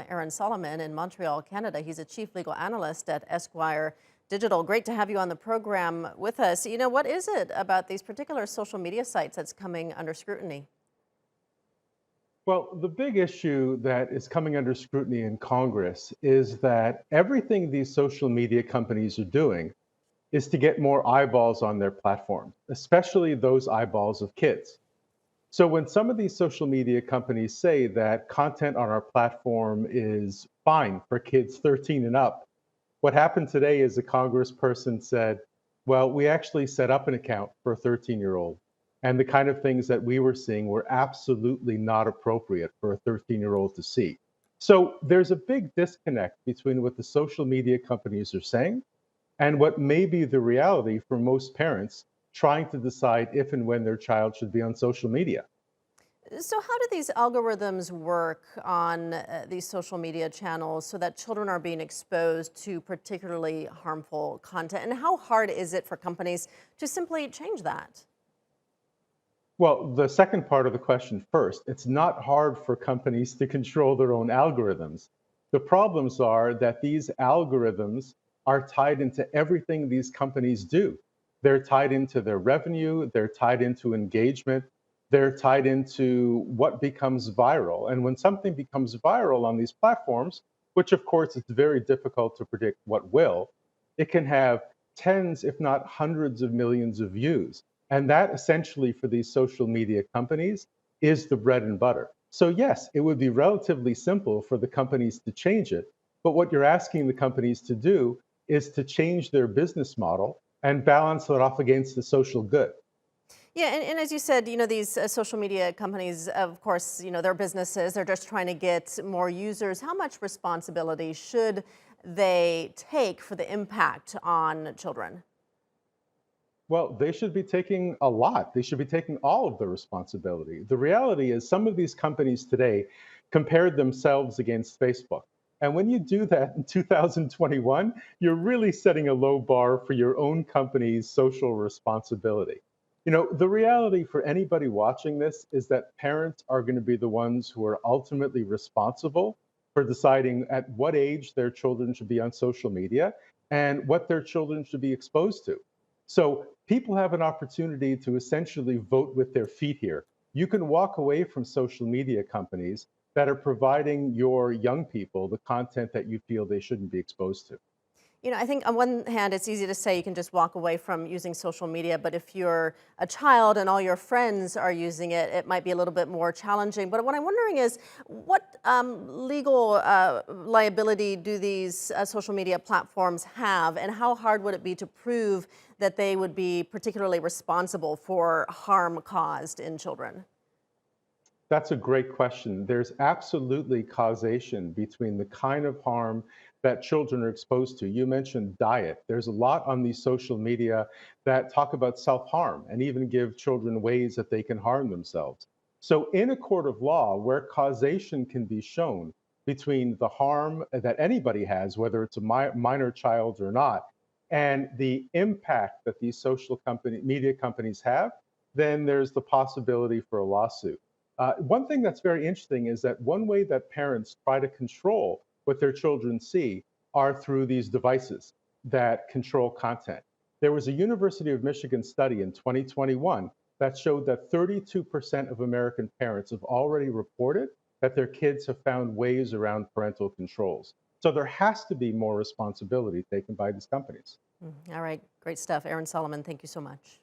Aaron Solomon in Montreal, Canada. He's a chief legal analyst at Esquire Digital. Great to have you on the program with us. What is it about these particular social media sites that's coming under scrutiny? Well, the big issue that is coming under scrutiny in Congress is that everything these social media companies are doing is to get more eyeballs on their platform, especially those eyeballs of kids. So when some of these social media companies say that content on our platform is fine for kids 13 and up, what happened today is a congressperson said, well, we actually set up an account for a 13-year-old. And the kind of things that we were seeing were absolutely not appropriate for a 13-year-old to see. So there's a big disconnect between what the social media companies are saying and what may be the reality for most parents trying to decide if and when their child should be on social media. So, how do these algorithms work on these social media channels so that children are being exposed to particularly harmful content? And how hard is it for companies to simply change that? Well, the second part of the question first, it's not hard for companies to control their own algorithms. The problems are that these algorithms are tied into everything these companies do. They're tied into their revenue, they're tied into engagement, they're tied into what becomes viral. And when something becomes viral on these platforms, which of course it's very difficult to predict what will, it can have tens, if not hundreds of millions of views. And that essentially for these social media companies is the bread and butter. So, yes, it would be relatively simple for the companies to change it. But what you're asking the companies to do is to change their business model and balance it off against the social good. Yeah, and as you said, these social media companies, of course, they're businesses, they're just trying to get more users. How much responsibility should they take for the impact on children? Well, they should be taking a lot. They should be taking all of the responsibility. The reality is, some of these companies today compared themselves against Facebook. And when you do that in 2021, you're really setting a low bar for your own company's social responsibility. The reality for anybody watching this is that parents are going to be the ones who are ultimately responsible for deciding at what age their children should be on social media and what their children should be exposed to. So people have an opportunity to essentially vote with their feet here. You can walk away from social media companies that are providing your young people the content that you feel they shouldn't be exposed to. I think on one hand, it's easy to say you can just walk away from using social media, but if you're a child and all your friends are using it, it might be a little bit more challenging. But what I'm wondering is, what legal liability do these social media platforms have, and how hard would it be to prove that they would be particularly responsible for harm caused in children? That's a great question. There's absolutely causation between the kind of harm that children are exposed to. You mentioned diet. There's a lot on these social media that talk about self harm and even give children ways that they can harm themselves. So, in a court of law where causation can be shown between the harm that anybody has, whether it's a minor child or not, and the impact that these media companies have, then there's the possibility for a lawsuit. One thing that's very interesting is that one way that parents try to control what their children see are through these devices that control content. There was a University of Michigan study in 2021 that showed that 32% of American parents have already reported that their kids have found ways around parental controls. So there has to be more responsibility taken by these companies. All right, great stuff. Aaron Solomon, thank you so much.